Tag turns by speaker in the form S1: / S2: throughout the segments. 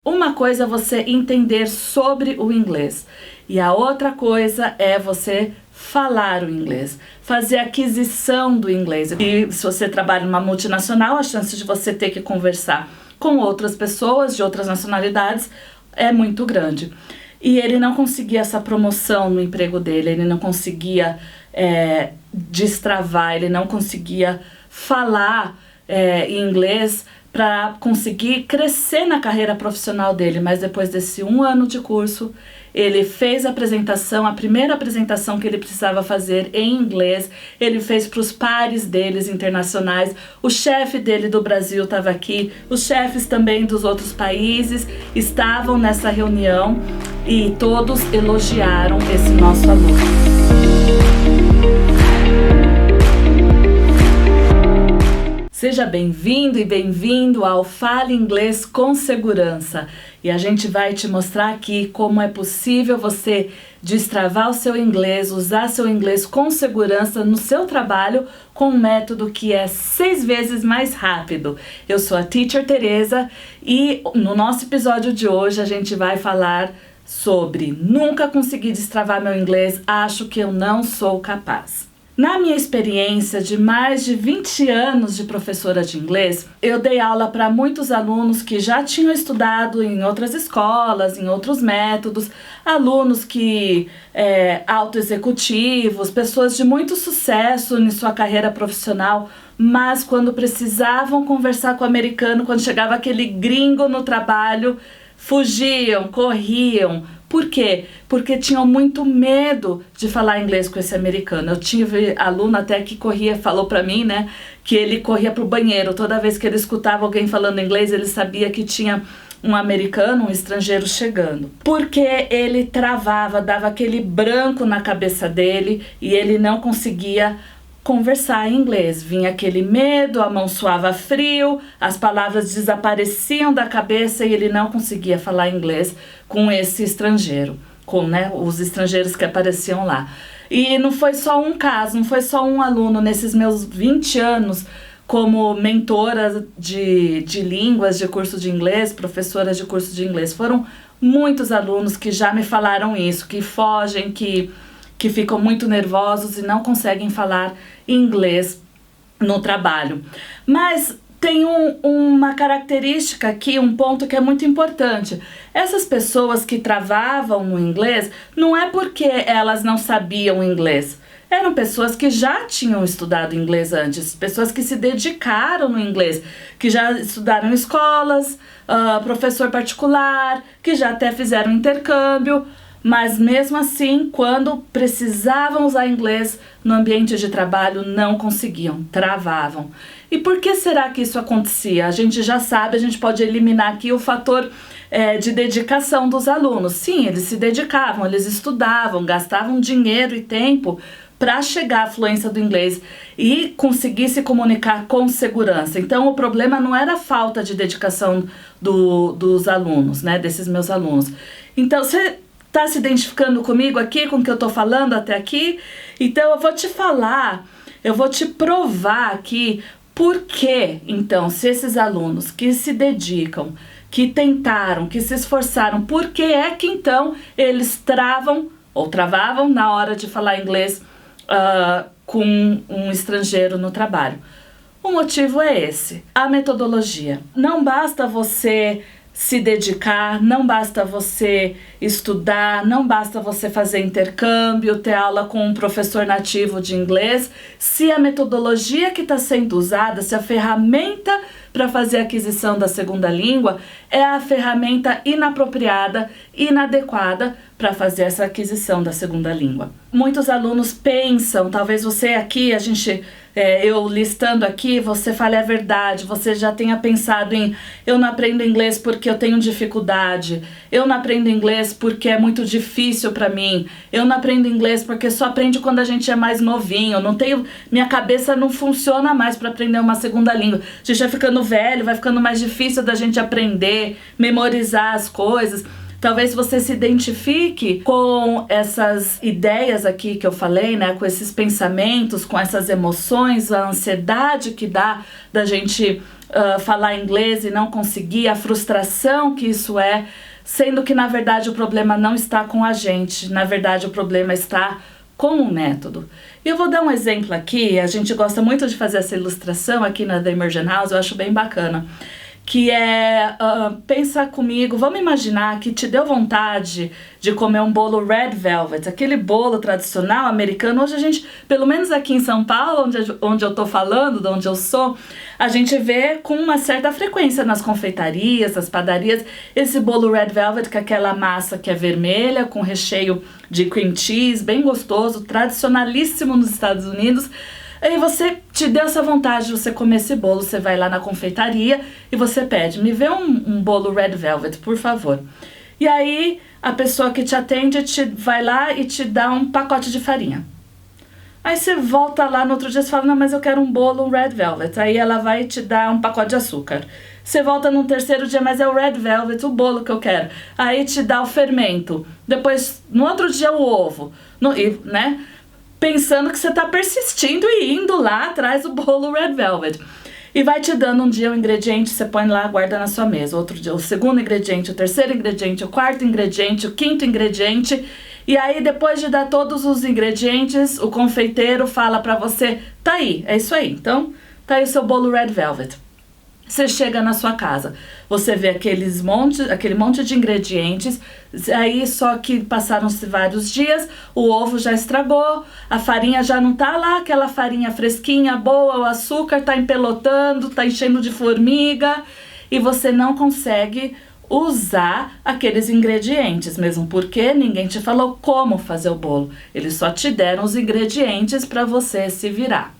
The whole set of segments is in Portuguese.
S1: Uma coisa é você entender sobre o inglês e a outra coisa é você falar o inglês, fazer a aquisição do inglês. E se você trabalha numa multinacional, a chance de você ter que conversar com outras pessoas de outras nacionalidades é muito grande. E ele não conseguia essa promoção no emprego dele, ele não conseguia destravar, ele não conseguia falar em inglês para conseguir crescer na carreira profissional dele, mas depois desse 1 ano de curso, ele fez a apresentação, a primeira apresentação que ele precisava fazer em inglês, ele fez para os pares deles internacionais, o chefe dele do Brasil estava aqui, os chefes também dos outros países estavam nessa reunião e todos elogiaram esse nosso aluno. Seja bem-vindo e bem-vindo ao Fale Inglês com Segurança. E a gente vai te mostrar aqui como é possível você destravar o seu inglês, usar seu inglês com segurança no seu trabalho com um método que é 6 vezes mais rápido. Eu sou a Teacher Teresa e no nosso episódio de hoje a gente vai falar sobre nunca consegui destravar meu inglês, acho que eu não sou capaz. Na minha experiência de mais de 20 anos de professora de inglês, eu dei aula para muitos alunos que já tinham estudado em outras escolas, em outros métodos, alunos que autoexecutivos, pessoas de muito sucesso em sua carreira profissional, mas quando precisavam conversar com o americano, quando chegava aquele gringo no trabalho, fugiam, corriam. Por quê? Porque tinham muito medo de falar inglês com esse americano. Eu tive aluno até que falou pra mim, né, que ele corria pro banheiro. Toda vez que ele escutava alguém falando inglês, ele sabia que tinha um americano, um estrangeiro chegando. Porque ele travava, dava aquele branco na cabeça dele e ele não conseguia conversar em inglês. Vinha aquele medo, a mão suava frio, as palavras desapareciam da cabeça e ele não conseguia falar inglês com esse estrangeiro, com os estrangeiros que apareciam lá. E não foi só um caso, não foi só um aluno. Nesses meus 20 anos como mentora de línguas, de curso de inglês, professora de curso de inglês, foram muitos alunos que já me falaram isso, que fogem, que ficam muito nervosos e não conseguem falar inglês no trabalho. Mas tem uma característica aqui, um ponto que é muito importante. Essas pessoas que travavam no inglês, não é porque elas não sabiam inglês. Eram pessoas que já tinham estudado inglês antes, pessoas que se dedicaram no inglês, que já estudaram em escolas, professor particular, que já até fizeram intercâmbio. Mas mesmo assim, quando precisavam usar inglês no ambiente de trabalho, não conseguiam, travavam. E por que será que isso acontecia? A gente já sabe, a gente pode eliminar aqui o fator de dedicação dos alunos. Sim, eles se dedicavam, eles estudavam, gastavam dinheiro e tempo para chegar à fluência do inglês e conseguir se comunicar com segurança. Então, o problema não era a falta de dedicação dos alunos, né, desses meus alunos. Então, você tá se identificando comigo aqui, com o que eu tô falando até aqui? Então eu vou te falar, eu vou te provar aqui por que, então, se esses alunos que se dedicam, que tentaram, que se esforçaram, por que é que então eles travam ou travavam na hora de falar inglês com um estrangeiro no trabalho? O motivo é esse, a metodologia. Não basta você se dedicar, não basta você estudar, não basta você fazer intercâmbio, ter aula com um professor nativo de inglês, se a metodologia que está sendo usada, se a ferramenta para fazer a aquisição da segunda língua é a ferramenta inapropriada, inadequada para fazer essa aquisição da segunda língua. Muitos alunos pensam, talvez você aqui, eu listando aqui, você fale a verdade, você já tenha pensado em eu não aprendo inglês porque eu tenho dificuldade, eu não aprendo inglês porque é muito difícil para mim, eu não aprendo inglês porque só aprende quando a gente é mais novinho, minha cabeça não funciona mais para aprender uma segunda língua, a gente vai ficando velho, vai ficando mais difícil da gente aprender, memorizar as coisas. Talvez você se identifique com essas ideias aqui que eu falei, né? Com esses pensamentos, com essas emoções, a ansiedade que dá da gente falar inglês e não conseguir, a frustração que isso é, sendo que na verdade o problema não está com a gente, na verdade o problema está com o método. E eu vou dar um exemplo aqui, a gente gosta muito de fazer essa ilustração aqui na The Immersion House, eu acho bem bacana, que é, pensa comigo, vamos imaginar que te deu vontade de comer um bolo Red Velvet, aquele bolo tradicional americano. Hoje a gente, pelo menos aqui em São Paulo, onde eu tô falando, de onde eu sou, a gente vê com uma certa frequência nas confeitarias, nas padarias, esse bolo Red Velvet, com aquela massa que é vermelha, com recheio de cream cheese, bem gostoso, tradicionalíssimo nos Estados Unidos. Aí você te deu essa vontade de você comer esse bolo, você vai lá na confeitaria e você pede, me vê um bolo Red Velvet, por favor. E aí a pessoa que te atende vai lá e te dá um pacote de farinha. Aí você volta lá no outro dia e fala, não, mas eu quero um bolo Red Velvet. Aí ela vai te dar um pacote de açúcar. Você volta no terceiro dia, mas é o Red Velvet, o bolo que eu quero. Aí te dá o fermento. Depois, no outro dia, o ovo. Né? Pensando que você está persistindo e indo lá atrás do bolo Red Velvet. E vai te dando um dia o ingrediente, você põe lá, guarda na sua mesa. Outro dia o segundo ingrediente, o terceiro ingrediente, o quarto ingrediente, o quinto ingrediente. E aí depois de dar todos os ingredientes, o confeiteiro fala pra você, tá aí, é isso aí. Então, tá aí o seu bolo Red Velvet. Você chega na sua casa, você vê aquele monte de ingredientes, aí só que passaram-se vários dias, o ovo já estragou, a farinha já não tá lá, aquela farinha fresquinha, boa, o açúcar tá empelotando, tá enchendo de formiga, e você não consegue usar aqueles ingredientes, mesmo porque ninguém te falou como fazer o bolo, eles só te deram os ingredientes para você se virar.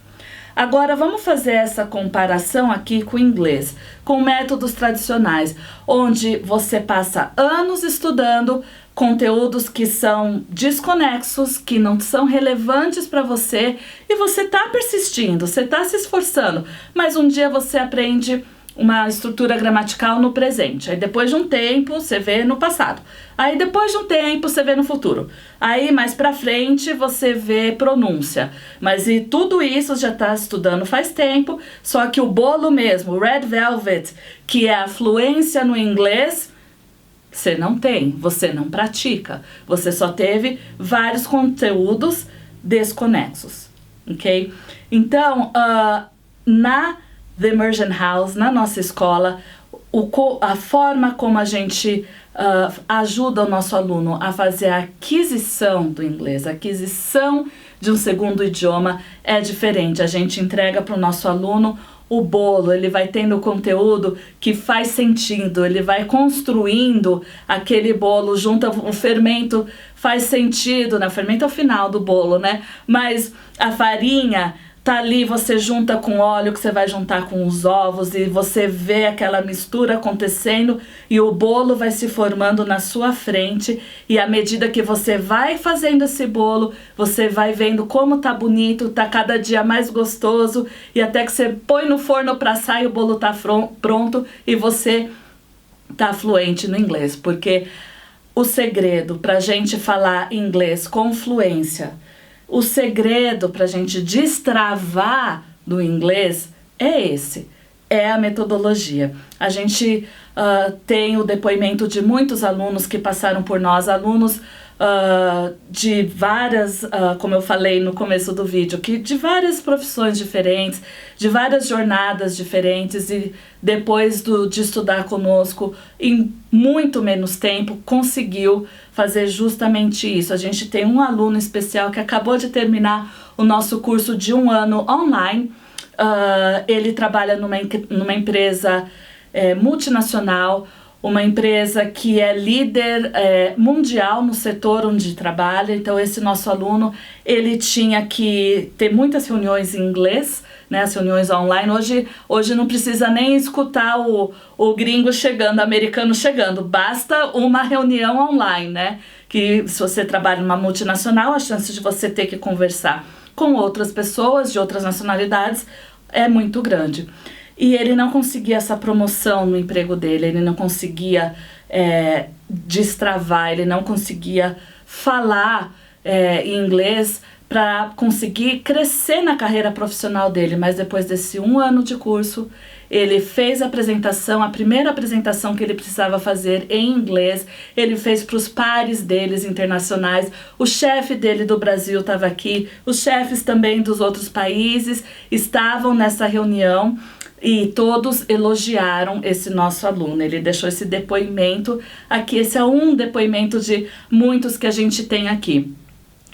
S1: Agora vamos fazer essa comparação aqui com o inglês, com métodos tradicionais, onde você passa anos estudando conteúdos que são desconexos, que não são relevantes para você, e você está persistindo, você está se esforçando, mas um dia você aprende uma estrutura gramatical no presente, aí depois de um tempo você vê no passado, aí depois de um tempo você vê no futuro, aí mais pra frente você vê pronúncia, mas e tudo isso já tá estudando faz tempo, só que o bolo mesmo, o Red Velvet, que é a fluência no inglês, você não tem, você não pratica, você só teve vários conteúdos desconexos, ok? Então, na The Immersion House, na nossa escola, a forma como a gente ajuda o nosso aluno a fazer a aquisição do inglês, a aquisição de um segundo idioma é diferente. A gente entrega para o nosso aluno o bolo, ele vai tendo conteúdo que faz sentido, ele vai construindo aquele bolo, junto o fermento faz sentido, né? O fermento é o final do bolo, né? Mas a farinha tá ali, você junta com óleo que você vai juntar com os ovos e você vê aquela mistura acontecendo e o bolo vai se formando na sua frente, e à medida que você vai fazendo esse bolo, você vai vendo como tá bonito, tá cada dia mais gostoso, e até que você põe no forno para assar e o bolo tá pronto e você tá fluente no inglês, porque o segredo pra gente falar inglês com fluência, o segredo para a gente destravar do inglês é esse, é a metodologia. A gente tem o depoimento de muitos alunos que passaram por nós, alunos de várias, como eu falei no começo do vídeo, que de várias profissões diferentes, de várias jornadas diferentes, e depois de estudar conosco, em muito menos tempo, conseguiu fazer justamente isso. A gente tem um aluno especial que acabou de terminar o nosso curso de 1 ano online. Ele trabalha numa empresa multinacional, uma empresa que é líder mundial no setor onde trabalha. Então esse nosso aluno, ele tinha que ter muitas reuniões em inglês, né, as reuniões online. Hoje não precisa nem escutar o gringo chegando, o americano chegando, basta uma reunião online, né? Que se você trabalha numa multinacional, a chance de você ter que conversar com outras pessoas de outras nacionalidades é muito grande. E ele não conseguia essa promoção no emprego dele, ele não conseguia destravar, ele não conseguia falar em inglês para conseguir crescer na carreira profissional dele. Mas depois desse 1 ano de curso, ele fez a apresentação, a primeira apresentação que ele precisava fazer em inglês, ele fez para os pares deles internacionais, o chefe dele do Brasil estava aqui, os chefes também dos outros países estavam nessa reunião e todos elogiaram esse nosso aluno. Ele deixou esse depoimento aqui, esse é um depoimento de muitos que a gente tem aqui.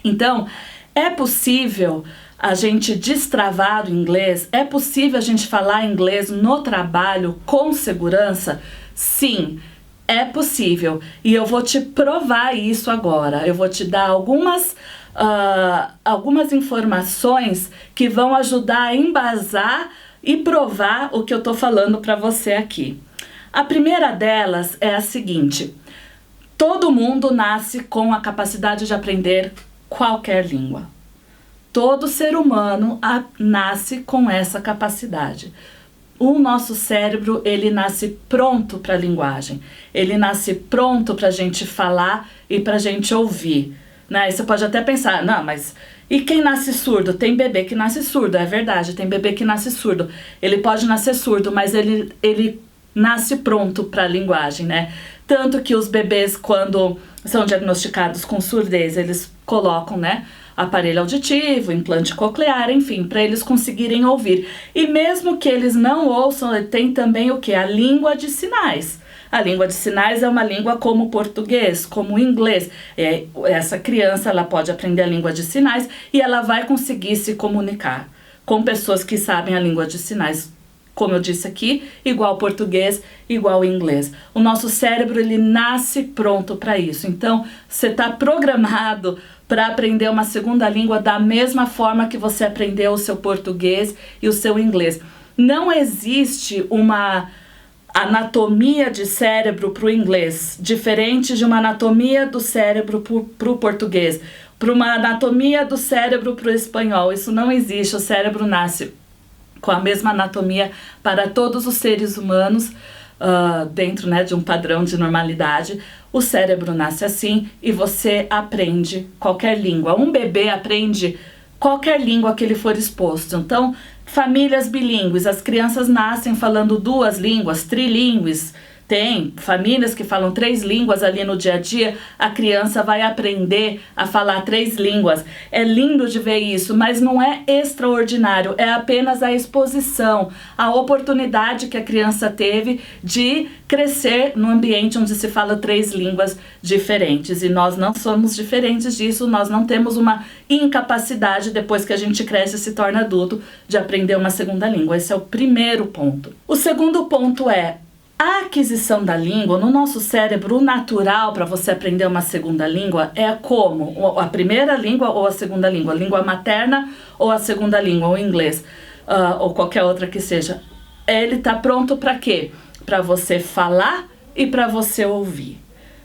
S1: Então, é possível a gente destravar o inglês? É possível a gente falar inglês no trabalho com segurança? Sim, é possível. E eu vou te provar isso agora. Eu vou te dar algumas informações que vão ajudar a embasar e provar o que eu tô falando para você aqui. A primeira delas é a seguinte: todo mundo nasce com a capacidade de aprender qualquer língua. Todo ser humano nasce com essa capacidade. O nosso cérebro, ele nasce pronto para a linguagem. Ele nasce pronto para a gente falar e para a gente ouvir. Né? E você pode até pensar, não, mas e quem nasce surdo? Tem bebê que nasce surdo, é verdade, tem bebê que nasce surdo. Ele pode nascer surdo, mas ele nasce pronto para a linguagem, né? Tanto que os bebês, quando são diagnosticados com surdez, eles colocam, né, aparelho auditivo, implante coclear, enfim, para eles conseguirem ouvir. E mesmo que eles não ouçam, tem também o que? A língua de sinais. A língua de sinais é uma língua como o português, como o inglês. Essa criança, ela pode aprender a língua de sinais e ela vai conseguir se comunicar com pessoas que sabem a língua de sinais. Como eu disse aqui, igual português, igual inglês. O nosso cérebro, ele nasce pronto para isso. Então, você está programado para aprender uma segunda língua da mesma forma que você aprendeu o seu português e o seu inglês. Não existe uma anatomia de cérebro para o inglês diferente de uma anatomia do cérebro para o português, para uma anatomia do cérebro para o espanhol. Isso não existe. O cérebro nasce com a mesma anatomia para todos os seres humanos, dentro, né, de um padrão de normalidade. O cérebro nasce assim e você aprende qualquer língua. Um bebê aprende qualquer língua que ele for exposto. Então, famílias bilíngues, as crianças nascem falando 2 línguas, trilíngues. Tem famílias que falam 3 línguas ali no dia a dia, a criança vai aprender a falar 3 línguas. É lindo de ver isso, mas não é extraordinário, é apenas a exposição, a oportunidade que a criança teve de crescer num ambiente onde se fala 3 línguas diferentes. E nós não somos diferentes disso, nós não temos uma incapacidade depois que a gente cresce e se torna adulto de aprender uma segunda língua. Esse é o primeiro ponto. O segundo ponto é: a aquisição da língua, no nosso cérebro, o natural para você aprender uma segunda língua é como? A primeira língua ou a segunda língua? A língua materna ou a segunda língua, o inglês, ou qualquer outra que seja. Ele está pronto para quê? Para você falar e para você ouvir.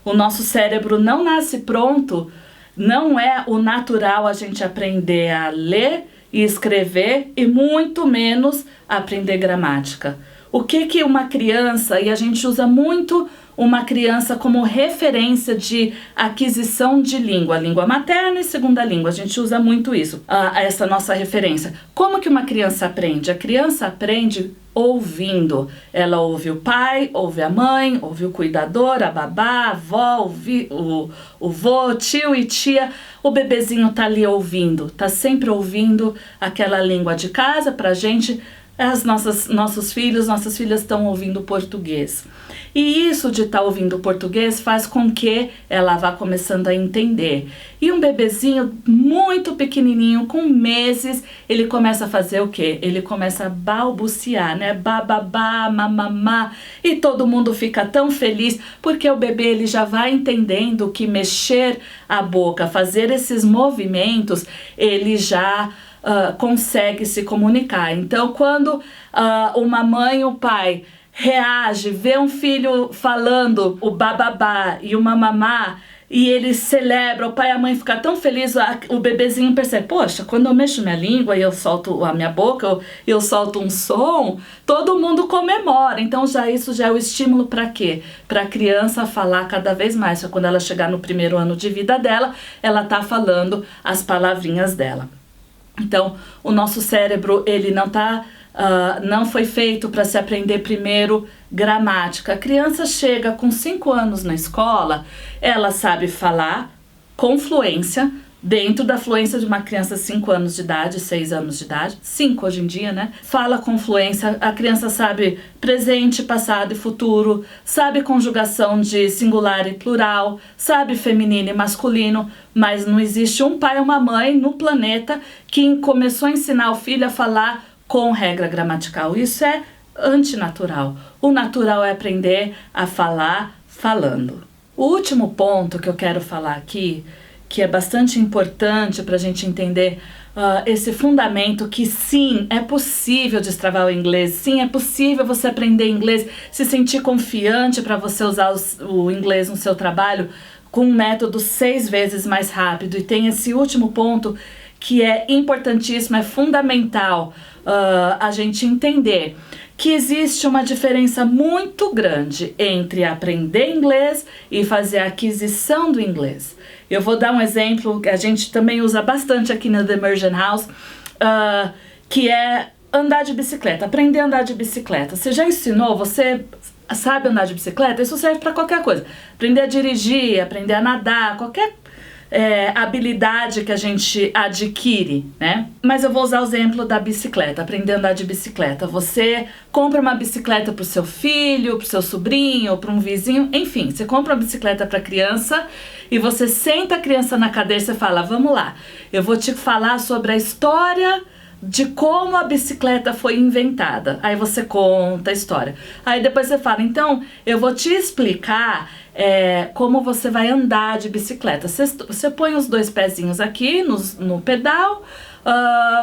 S1: O nosso cérebro não nasce pronto, não é o natural a gente aprender a ler e escrever e muito menos aprender gramática. O que uma criança, e a gente usa muito uma criança como referência de aquisição de língua, língua materna e segunda língua, a gente usa muito isso, essa nossa referência. Como que uma criança aprende? A criança aprende ouvindo. Ela ouve o pai, ouve a mãe, ouve o cuidador, a babá, a avó, o vô, tio e tia. O bebezinho tá ali ouvindo, tá sempre ouvindo aquela língua de casa. Pra gente, nossos filhos, nossas filhas estão ouvindo português. E isso de estar ouvindo português faz com que ela vá começando a entender. E um bebezinho muito pequenininho, com meses, ele começa a fazer o quê? Ele começa a balbuciar, né? Bababá, mamamá. E todo mundo fica tão feliz porque o bebê, ele já vai entendendo que mexer a boca, fazer esses movimentos, ele já consegue se comunicar. Então, quando uma mãe ou pai reage, vê um filho falando o bababá e o mamamá, e ele celebra, o pai e a mãe ficam tão felizes, o bebezinho percebe, poxa, quando eu mexo minha língua e eu solto a minha boca, eu solto um som, todo mundo comemora. Então isso já é o estímulo para quê? Para a criança falar cada vez mais. Quando ela chegar no primeiro ano de vida dela, ela tá falando as palavrinhas dela. Então, o nosso cérebro, ele não está não foi feito para se aprender primeiro gramática. A criança chega com 5 anos na escola, ela sabe falar com fluência, dentro da fluência de uma criança de 5 anos de idade, 6 anos de idade, 5 hoje em dia, né? Fala com fluência, a criança sabe presente, passado e futuro, sabe conjugação de singular e plural, sabe feminino e masculino, mas não existe um pai ou uma mãe no planeta que começou a ensinar o filho a falar com regra gramatical. Isso é antinatural. O natural é aprender a falar falando. O último ponto que eu quero falar aqui, que é bastante importante para a gente entender esse fundamento que sim, é possível destravar o inglês, sim, é possível você aprender inglês, se sentir confiante para você usar o inglês no seu trabalho com um método 6 vezes mais rápido. E tem esse último ponto que é importantíssimo, é fundamental a gente entender que existe uma diferença muito grande entre aprender inglês e fazer a aquisição do inglês. Eu vou dar um exemplo que a gente também usa bastante aqui na The Immersion House, que é andar de bicicleta, aprender a andar de bicicleta. Você já ensinou, você sabe andar de bicicleta? Isso serve para qualquer coisa. Aprender a dirigir, aprender a nadar, qualquer habilidade que a gente adquire, né? Mas eu vou usar o exemplo da bicicleta, aprender a andar de bicicleta. Você compra uma bicicleta para o seu filho, para o seu sobrinho, para um vizinho, enfim, você compra uma bicicleta para a criança e você senta a criança na cadeira e você fala, vamos lá, eu vou te falar sobre a história de como a bicicleta foi inventada. Aí você conta a história. Aí depois você fala, então eu vou te explicar como você vai andar de bicicleta. Você põe os 2 pezinhos aqui no pedal,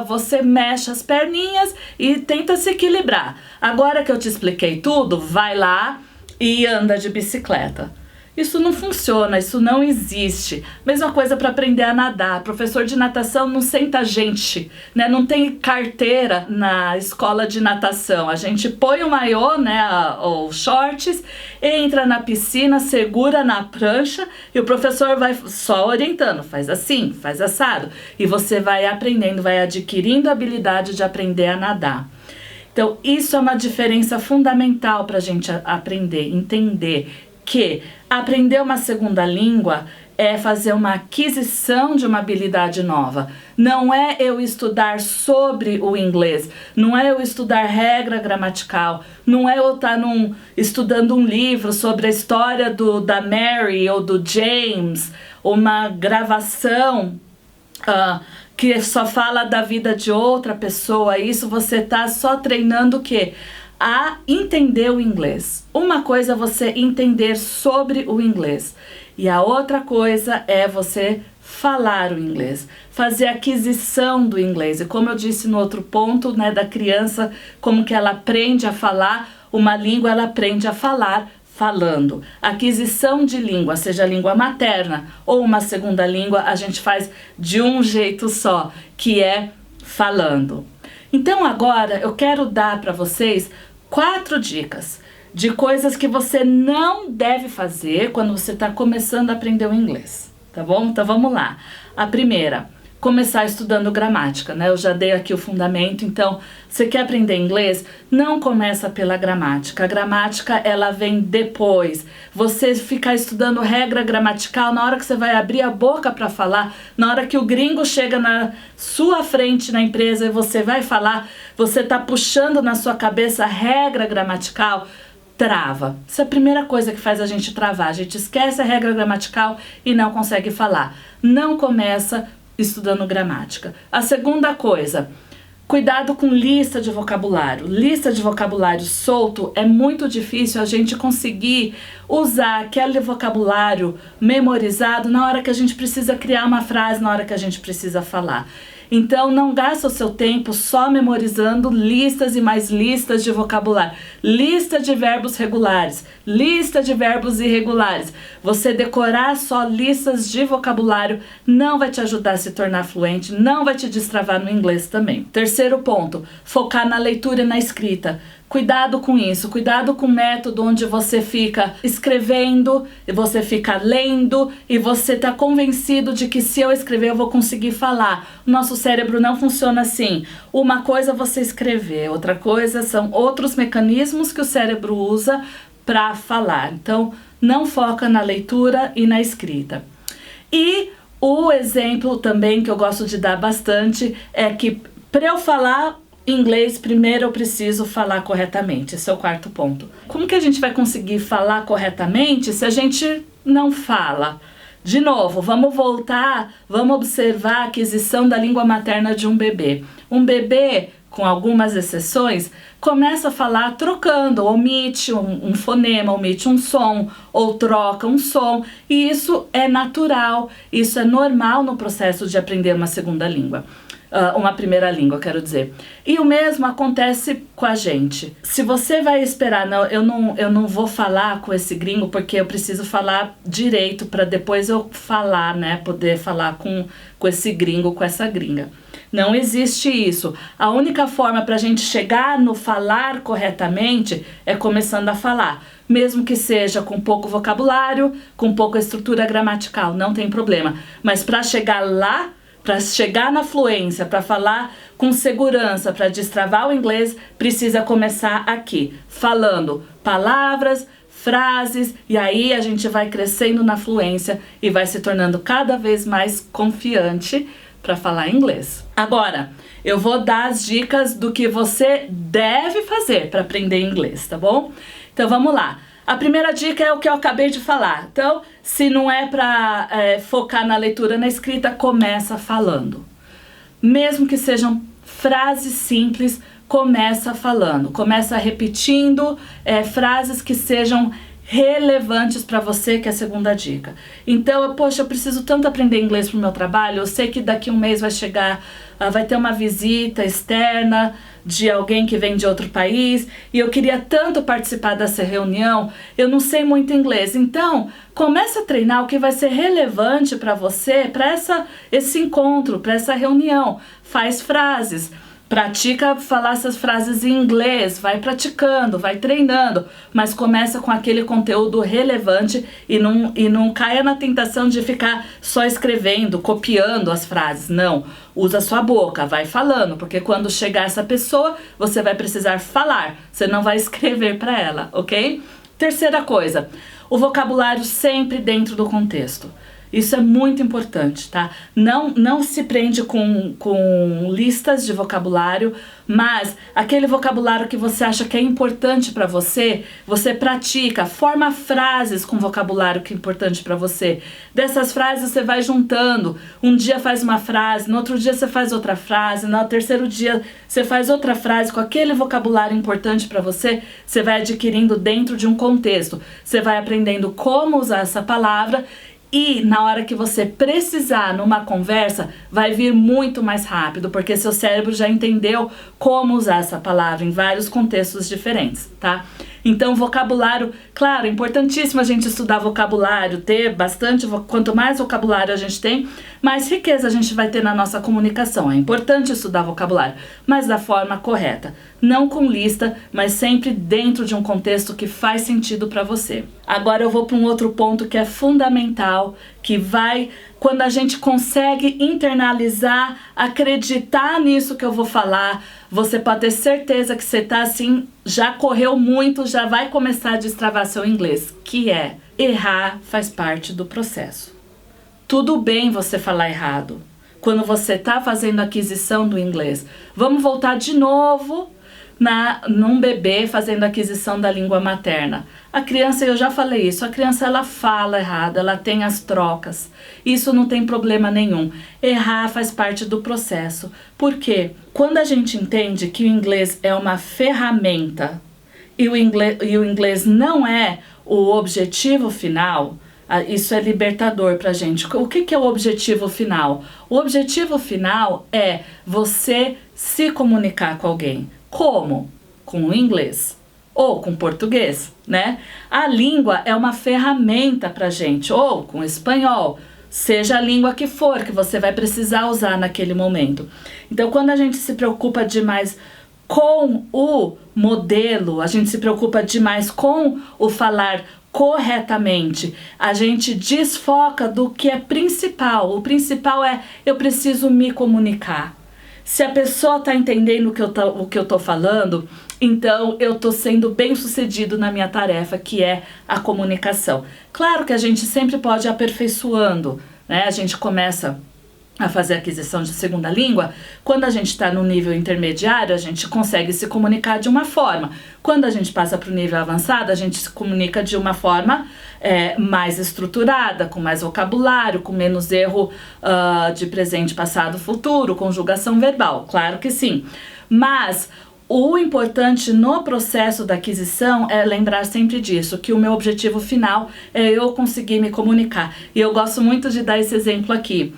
S1: você mexe as perninhas e tenta se equilibrar. Agora que eu te expliquei tudo, vai lá e anda de bicicleta. Isso não funciona, isso não existe. Mesma coisa para aprender a nadar. Professor de natação não senta gente, né? Não tem carteira na escola de natação. A gente põe o maiô, né, ou shorts, entra na piscina, segura na prancha e o professor vai só orientando. Faz assim, faz assado. E você vai aprendendo, vai adquirindo a habilidade de aprender a nadar. Então, isso é uma diferença fundamental para a gente aprender, entender que aprender uma segunda língua é fazer uma aquisição de uma habilidade nova. Não é eu estudar sobre o inglês, não é eu estudar regra gramatical, não é eu estar estudando um livro sobre a história da Mary ou do James, uma gravação que só fala da vida de outra pessoa. Isso você está só treinando o quê? A entender o inglês. Uma coisa é você entender sobre o inglês e a outra coisa é você falar o inglês, fazer a aquisição do inglês. E como eu disse no outro ponto, né, da criança, como que ela aprende a falar uma língua, ela aprende a falar falando. Aquisição de língua, seja língua materna ou uma segunda língua, a gente faz de um jeito só, que é falando. Então agora eu quero dar para vocês 4 dicas de coisas que você não deve fazer quando você está começando a aprender o inglês, tá bom? Então vamos lá. A primeira, começar estudando gramática, né? Eu já dei aqui o fundamento, então você quer aprender inglês? Não começa pela gramática. A gramática, ela vem depois. Você ficar estudando regra gramatical, na hora que você vai abrir a boca para falar, na hora que o gringo chega na sua frente na empresa e você vai falar, você tá puxando na sua cabeça a regra gramatical, trava. Essa é a primeira coisa que faz a gente travar. A gente esquece a regra gramatical e não consegue falar. Não começa estudando gramática. A segunda coisa, cuidado com lista de vocabulário. Lista de vocabulário solto é muito difícil a gente conseguir usar aquele vocabulário memorizado na hora que a gente precisa criar uma frase, na hora que a gente precisa falar. Então não gasta o seu tempo só memorizando listas e mais listas de vocabulário. Lista de verbos regulares, lista de verbos irregulares. Você decorar só listas de vocabulário não vai te ajudar a se tornar fluente, não vai te destravar no inglês também. Terceiro ponto, focar na leitura e na escrita. Cuidado com isso, cuidado com o método onde você fica escrevendo, e você fica lendo, e você está convencido de que se eu escrever eu vou conseguir falar. O nosso cérebro não funciona assim. Uma coisa é você escrever, outra coisa são outros mecanismos que o cérebro usa para falar. Então, não foca na leitura e na escrita. E o exemplo também que eu gosto de dar bastante é que para eu falar inglês, primeiro eu preciso falar corretamente. Esse é o quarto ponto. Como que a gente vai conseguir falar corretamente se a gente não fala? De novo, vamos voltar, vamos observar a aquisição da língua materna de um bebê. Um bebê, com algumas exceções, começa a falar trocando, omite um fonema, omite um som, ou troca um som, e isso é natural, isso é normal no processo de aprender uma segunda língua. Uma primeira língua, quero dizer. E o mesmo acontece com a gente. Se você vai esperar, não, eu não vou falar com esse gringo porque eu preciso falar direito para depois eu falar, né? Poder falar com esse gringo, com essa gringa. Não existe isso. A única forma para a gente chegar no falar corretamente é começando a falar. Mesmo que seja com pouco vocabulário, com pouca estrutura gramatical, não tem problema. Mas para chegar lá, para chegar na fluência, para falar com segurança, para destravar o inglês, precisa começar aqui, falando palavras, frases, e aí a gente vai crescendo na fluência e vai se tornando cada vez mais confiante para falar inglês. Agora, eu vou dar as dicas do que você deve fazer para aprender inglês, tá bom? Então vamos lá. A primeira dica é o que eu acabei de falar. Então, se não é para focar na leitura, na escrita, começa falando. Mesmo que sejam frases simples, começa falando. Começa repetindo frases que sejam relevantes para você, que é a segunda dica. Então, poxa, eu preciso tanto aprender inglês pro meu trabalho, eu sei que daqui a um mês vai chegar, vai ter uma visita externa de alguém que vem de outro país, e eu queria tanto participar dessa reunião, eu não sei muito inglês. Então, começa a treinar o que vai ser relevante para você, para esse encontro, para essa reunião. Faz frases. Pratica falar essas frases em inglês, vai praticando, vai treinando, mas começa com aquele conteúdo relevante e não caia na tentação de ficar só escrevendo, copiando as frases. Não, usa sua boca, vai falando, porque quando chegar essa pessoa, você vai precisar falar, você não vai escrever para ela, ok? Terceira coisa, o vocabulário sempre dentro do contexto. Isso é muito importante, tá? Não se prende com listas de vocabulário, mas aquele vocabulário que você acha que é importante para você, você pratica, forma frases com vocabulário que é importante para você. Dessas frases você vai juntando. Um dia faz uma frase, no outro dia você faz outra frase, no terceiro dia você faz outra frase com aquele vocabulário importante para você, você vai adquirindo dentro de um contexto. Você vai aprendendo como usar essa palavra. E na hora que você precisar numa conversa, vai vir muito mais rápido, porque seu cérebro já entendeu como usar essa palavra em vários contextos diferentes, tá? Então, vocabulário, claro, é importantíssimo a gente estudar vocabulário, ter bastante, quanto mais vocabulário a gente tem, mais riqueza a gente vai ter na nossa comunicação. É importante estudar vocabulário, mas da forma correta. Não com lista, mas sempre dentro de um contexto que faz sentido para você. Agora eu vou para um outro ponto que é fundamental, que vai, quando a gente consegue internalizar, acreditar nisso que eu vou falar, você pode ter certeza que você tá assim, já correu muito, já vai começar a destravar seu inglês, que é errar faz parte do processo. Tudo bem você falar errado quando você está fazendo a aquisição do inglês. Vamos voltar de novo num bebê fazendo a aquisição da língua materna. A criança, eu já falei isso, a criança ela fala errado, ela tem as trocas. Isso não tem problema nenhum. Errar faz parte do processo. Por quê? Quando a gente entende que o inglês é uma ferramenta e o inglês não é o objetivo final, isso é libertador pra gente. O que é o objetivo final? O objetivo final é você se comunicar com alguém. Como? Com o inglês ou com o português, né? A língua é uma ferramenta pra gente, ou com o espanhol, seja a língua que for, que você vai precisar usar naquele momento. Então, quando a gente se preocupa demais com o modelo, a gente se preocupa demais com o falar corretamente, a gente desfoca do que é principal. O principal é: eu preciso me comunicar. Se a pessoa está entendendo o que eu tô falando, então eu tô sendo bem sucedido na minha tarefa, que é a comunicação. Claro que a gente sempre pode ir aperfeiçoando, né? A gente começa a fazer aquisição de segunda língua. Quando a gente está no nível intermediário, a gente consegue se comunicar de uma forma. Quando a gente passa para o nível avançado, a gente se comunica de uma forma mais estruturada, com mais vocabulário, com menos erro de presente, passado, futuro, conjugação verbal. Claro que sim. Mas o importante no processo da aquisição é lembrar sempre disso, que o meu objetivo final é eu conseguir me comunicar. E eu gosto muito de dar esse exemplo aqui.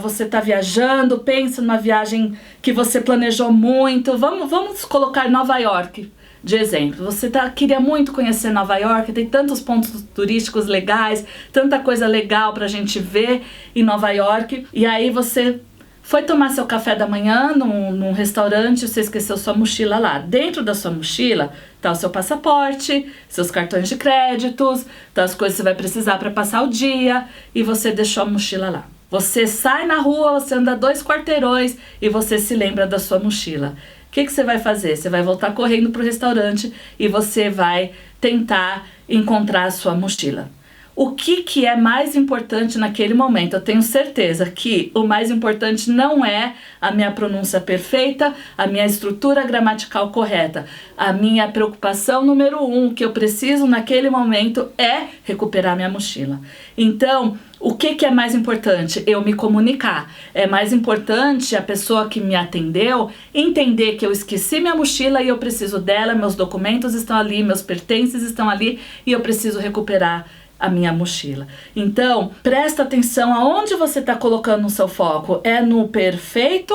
S1: Você está viajando, pensa numa viagem que você planejou muito. Vamos colocar Nova York de exemplo. Você queria muito conhecer Nova York, tem tantos pontos turísticos legais, tanta coisa legal pra gente ver em Nova York. E aí você foi tomar seu café da manhã num restaurante, você esqueceu sua mochila lá. Dentro da sua mochila tá o seu passaporte, seus cartões de créditos, tá as coisas que você vai precisar para passar o dia, e você deixou a mochila lá. Você sai na rua, você anda 2 quarteirões e você se lembra da sua mochila. O que você vai fazer? Você vai voltar correndo pro restaurante e você vai tentar encontrar a sua mochila. O que é mais importante naquele momento? Eu tenho certeza que o mais importante não é a minha pronúncia perfeita, a minha estrutura gramatical correta. A minha preocupação número 1, que eu preciso naquele momento, é recuperar minha mochila. Então, o que é mais importante? Eu me comunicar. É mais importante a pessoa que me atendeu entender que eu esqueci minha mochila e eu preciso dela, meus documentos estão ali, meus pertences estão ali e eu preciso recuperar a minha mochila. Então, presta atenção aonde você está colocando o seu foco. É no perfeito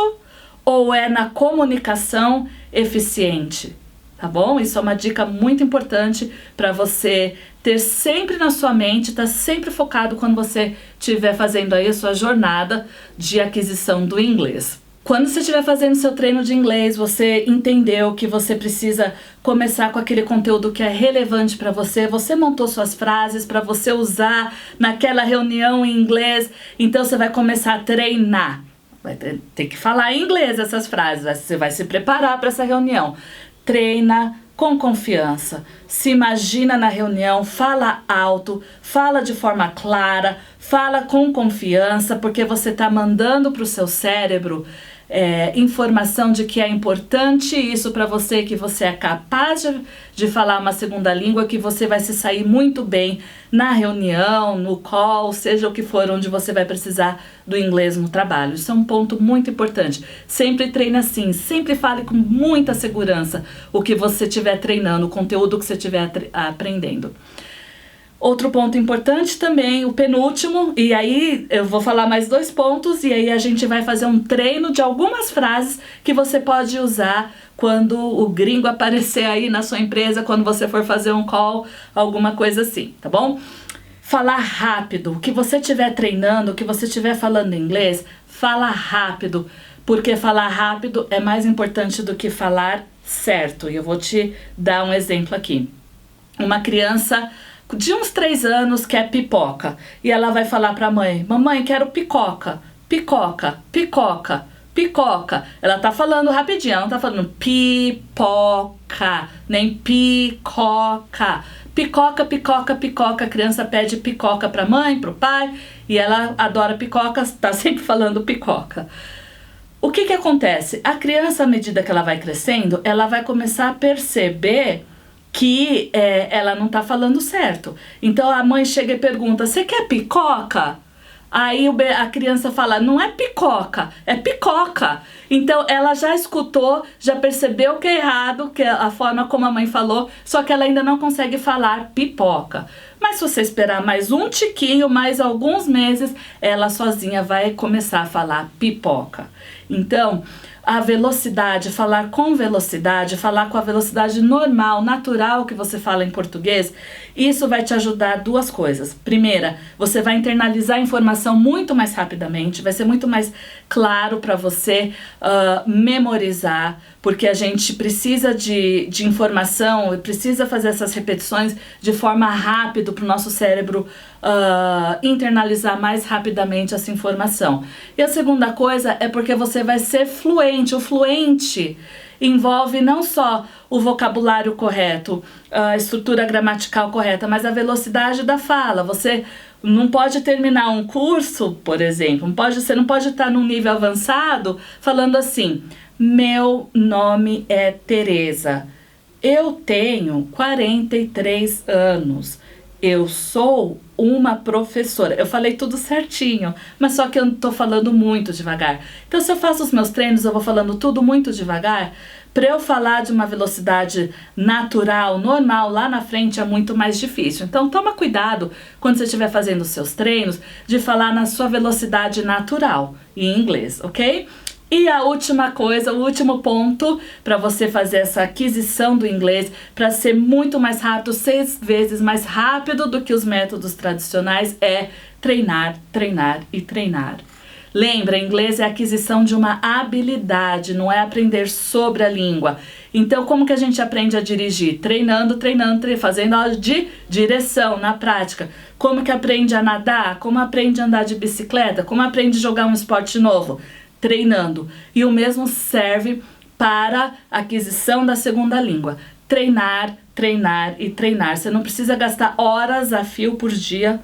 S1: ou é na comunicação eficiente? Tá bom? Isso é uma dica muito importante para você ter sempre na sua mente, tá sempre focado quando você estiver fazendo aí a sua jornada de aquisição do inglês. Quando você estiver fazendo seu treino de inglês, você entendeu que você precisa começar com aquele conteúdo que é relevante para você, você montou suas frases para você usar naquela reunião em inglês, então você vai começar a treinar. Vai ter que falar em inglês essas frases, você vai se preparar para essa reunião. Treina com confiança, se imagina na reunião, fala alto, fala de forma clara, fala com confiança, porque você está mandando para o seu cérebro informação de que é importante isso para você, que você é capaz de falar uma segunda língua, que você vai se sair muito bem na reunião, no call, seja o que for, onde você vai precisar do inglês no trabalho. Isso é um ponto muito importante. Sempre treine assim, sempre fale com muita segurança o que você estiver treinando, o conteúdo que você estiver aprendendo. Outro ponto importante também, o penúltimo, e aí eu vou falar mais 2 pontos, e aí a gente vai fazer um treino de algumas frases que você pode usar quando o gringo aparecer aí na sua empresa, quando você for fazer um call, alguma coisa assim, tá bom? Falar rápido, o que você estiver treinando, o que você estiver falando em inglês, fala rápido, porque falar rápido é mais importante do que falar certo. E eu vou te dar um exemplo aqui. Uma criança de uns 3 anos quer pipoca e ela vai falar pra mãe: mamãe, quero picoca, picoca, picoca, picoca. Ela tá falando rapidinho, ela não tá falando pipoca, nem picoca. Picoca, picoca, picoca. A criança pede picoca pra mãe, pro pai, e ela adora picoca, tá sempre falando picoca. O que acontece? A criança, à medida que ela vai crescendo, ela vai começar a perceber que ela não tá falando certo. Então a mãe chega e pergunta: você quer picoca? Aí a criança fala: não é picoca, é picoca. Então ela já escutou, já percebeu que é errado, que é a forma como a mãe falou, só que ela ainda não consegue falar pipoca. Mas se você esperar mais um tiquinho, mais alguns meses, ela sozinha vai começar a falar pipoca. Então, a velocidade, falar com velocidade, falar com a velocidade normal, natural que você fala em português, isso vai te ajudar 2 coisas. Primeira, você vai internalizar a informação muito mais rapidamente, vai ser muito mais claro para você memorizar, porque a gente precisa de informação, precisa fazer essas repetições de forma rápida para o nosso cérebro internalizar mais rapidamente essa informação. E a segunda coisa é porque você vai ser fluente. O fluente envolve não só o vocabulário correto, a estrutura gramatical correta, mas a velocidade da fala. Você não pode terminar um curso, por exemplo, você não pode estar num nível avançado falando assim: meu nome é Teresa, eu tenho 43 anos, eu sou uma professora. Eu falei tudo certinho, mas só que eu tô falando muito devagar. Então, se eu faço os meus treinos, eu vou falando tudo muito devagar. Para eu falar de uma velocidade natural, normal, lá na frente é muito mais difícil. Então, toma cuidado quando você estiver fazendo os seus treinos de falar na sua velocidade natural em inglês, ok? E a última coisa, o último ponto para você fazer essa aquisição do inglês, para ser muito mais rápido, 6 vezes mais rápido do que os métodos tradicionais, é treinar, treinar e treinar. Lembra, inglês é a aquisição de uma habilidade, não é aprender sobre a língua. Então, como que a gente aprende a dirigir? Treinando, fazendo aula de direção na prática. Como que aprende a nadar? Como aprende a andar de bicicleta? Como aprende a jogar um esporte novo? Treinando. E o mesmo serve para a aquisição da segunda língua. Treinar, treinar e treinar. Você não precisa gastar horas a fio por dia,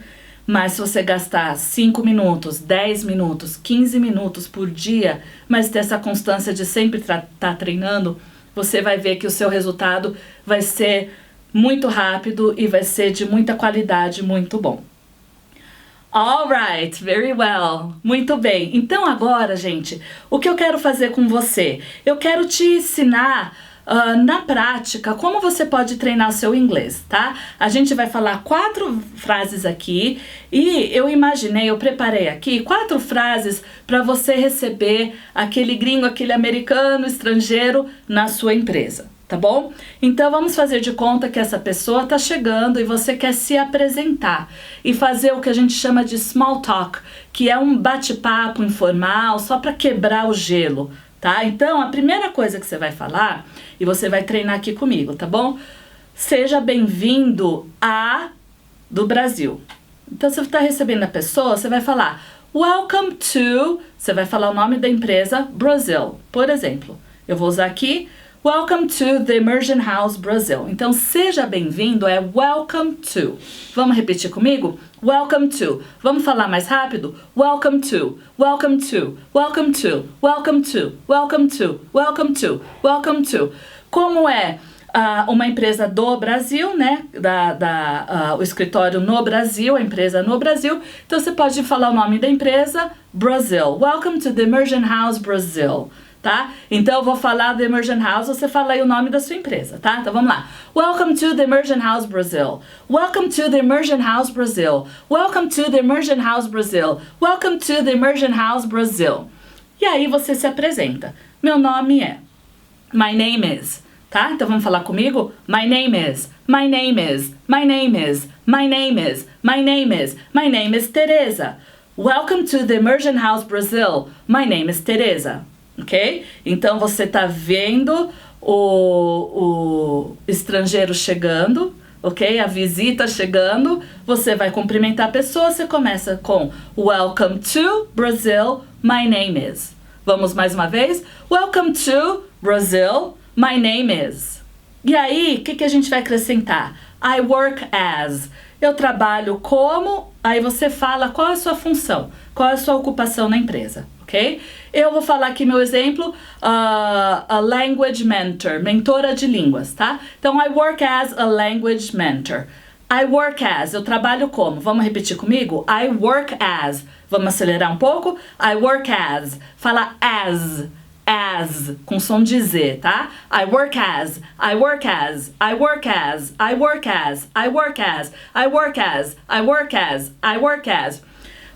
S1: mas se você gastar 5 minutos, 10 minutos, 15 minutos por dia, mas ter essa constância de sempre estar treinando, você vai ver que o seu resultado vai ser muito rápido e vai ser de muita qualidade, muito bom. Alright, very well. Muito bem. Então agora, gente, o que eu quero fazer com você? Eu quero te ensinar na prática como você pode treinar o seu inglês, tá? A gente vai falar 4 frases aqui e eu preparei aqui 4 frases para você receber aquele gringo, aquele americano, estrangeiro na sua empresa. Tá bom? Então vamos fazer de conta que essa pessoa tá chegando e você quer se apresentar e fazer o que a gente chama de small talk, que é um bate-papo informal só para quebrar o gelo, tá? Então a primeira coisa que você vai falar, e você vai treinar aqui comigo, tá bom? Seja bem-vindo do Brasil. Então você está recebendo a pessoa, você vai falar welcome to, você vai falar o nome da empresa Brazil, por exemplo. Eu vou usar aqui welcome to the Immersion House Brazil. Então, seja bem-vindo é welcome to. Vamos repetir comigo? Welcome to. Vamos falar mais rápido? Welcome to, welcome to, welcome to, welcome to, welcome to, welcome to, welcome to. Como é uma empresa do Brasil, né? O escritório no Brasil, a empresa no Brasil. Então, você pode falar o nome da empresa, Brazil. Welcome to the Immersion House Brazil. Tá? Então eu vou falar do Immersion House, você fala aí o nome da sua empresa, tá? Então vamos lá. Welcome to the Immersion House Brazil. Welcome to the Immersion House Brazil. Welcome to the Immersion House Brazil. Welcome to the Immersion House Brazil. E aí você se apresenta. Meu nome é. My name is. Tá? Então vamos falar comigo? My name is. My name is. My name is. My name is. My name is. My name is Teresa. Welcome to the Immersion House Brazil. My name is Teresa. Ok? Então você tá vendo o estrangeiro chegando, ok? A visita chegando, você vai cumprimentar a pessoa, você começa com welcome to Brazil, my name is. Vamos mais uma vez? Welcome to Brazil, my name is. E aí, o que a gente vai acrescentar? I work as. Eu trabalho como, aí você fala qual é a sua função, qual é a sua ocupação na empresa, ok? Eu vou falar aqui meu exemplo, a language mentor, mentora de línguas, tá? Então, I work as a language mentor. I work as, eu trabalho como? Vamos repetir comigo? I work as. Vamos acelerar um pouco? I work as. Fala as, com som de Z, tá? I work as, I work as, I work as, I work as, I work as, I work as, I work as, I work as.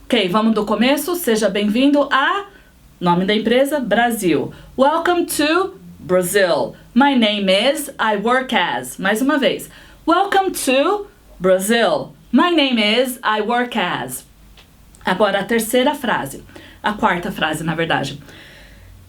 S1: Ok, vamos do começo. Seja bem-vindo a... Nome da empresa, Brasil. Welcome to Brazil. My name is, I work as. Mais uma vez. Welcome to Brazil. My name is, I work as. Agora a terceira frase. A quarta frase, na verdade.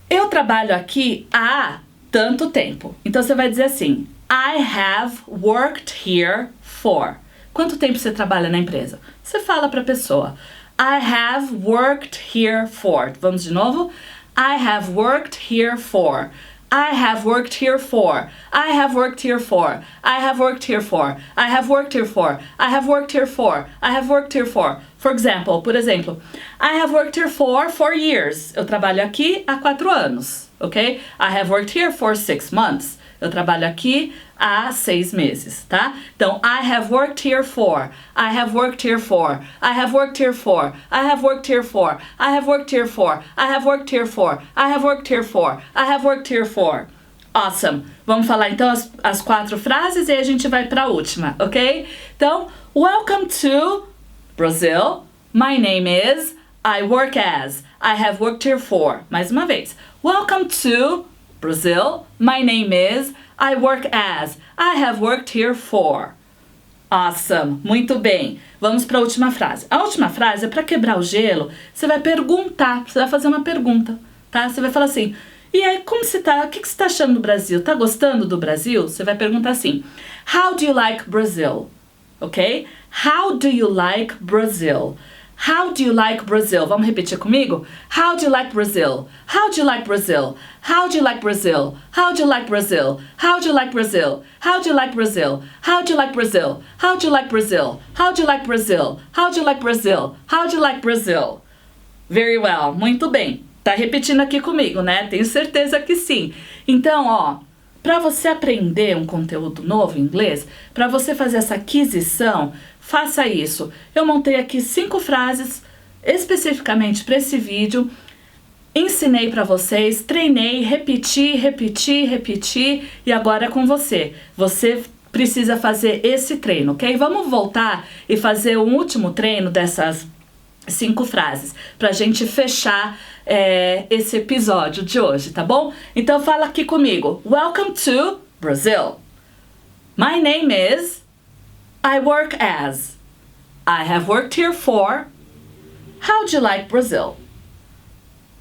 S1: Eu trabalho aqui há tanto tempo. Então você vai dizer assim: I have worked here for. Quanto tempo você trabalha na empresa? Você fala para a pessoa: I have worked here for. Vamos de novo? I have worked here for. I have worked here for. I have worked here for. I have worked here for. I have worked here for. I have worked here for. I have worked here for. Por exemplo, I have worked here for 4 years. Eu trabalho aqui há 4 anos, ok? I have worked here for 6 months. Eu trabalho aqui há 6 meses, tá? Então, I have worked here for. I have worked here for. I have worked here for. I have worked here for. I have worked here for. I have worked here for. I have worked here for. I have worked here for. Awesome. Vamos falar então as 4 frases e aí a gente vai para a última, ok? Então, welcome to Brazil. My name is. I work as. I have worked here for. Mais uma vez. Welcome to Brazil. My name is. I work as. I have worked here for. Awesome. Muito bem. Vamos para a última frase. A última frase é para quebrar o gelo. Você vai perguntar. Você vai fazer uma pergunta, tá? Você vai falar assim: e aí, como você tá? O que você tá achando do Brasil? Tá gostando do Brasil? Você vai perguntar assim: How do you like Brazil? Ok? How do you like Brazil? How do you like Brazil? Vamos repetir comigo? How do you like Brazil? How do you like Brazil? How do you like Brazil? How do you like Brazil? How do you like Brazil? How do you like Brazil? How do you like Brazil? How do you like Brazil? How do you like Brazil? How do you like Brazil? How do you like Brazil? Very well. Muito bem. Tá repetindo aqui comigo, né? Tenho certeza que sim. Então, ó, para você aprender um conteúdo novo em inglês, para você fazer essa aquisição, faça isso. Eu montei aqui 5 frases especificamente para esse vídeo. Ensinei para vocês, treinei, repeti e agora é com você. Você precisa fazer esse treino, ok? Vamos voltar e fazer um último treino dessas 5 frases pra gente fechar esse episódio de hoje, tá bom? Então fala aqui comigo. Welcome to Brazil. My name is. I work as. I have worked here for. How do you like Brazil?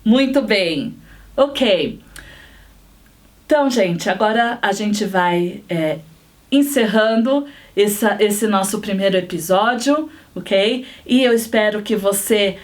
S1: Muito bem. Ok. Então, gente, agora a gente vai encerrando esse nosso primeiro episódio, ok? E eu espero que você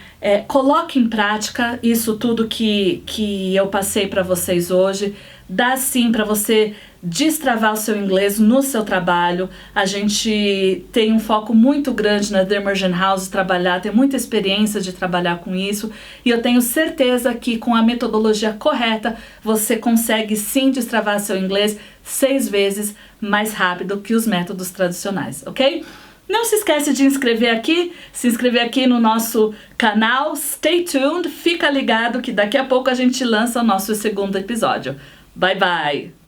S1: coloque em prática isso tudo que eu passei para vocês hoje. Dá sim para você destravar o seu inglês no seu trabalho. A gente tem um foco muito grande na The Immersion House trabalhar, tem muita experiência de trabalhar com isso e eu tenho certeza que com a metodologia correta você consegue sim destravar seu inglês 6 vezes mais rápido que os métodos tradicionais, ok? Não se esquece de se inscrever aqui no nosso canal. Stay tuned, fica ligado que daqui a pouco a gente lança o nosso segundo episódio. Bye bye!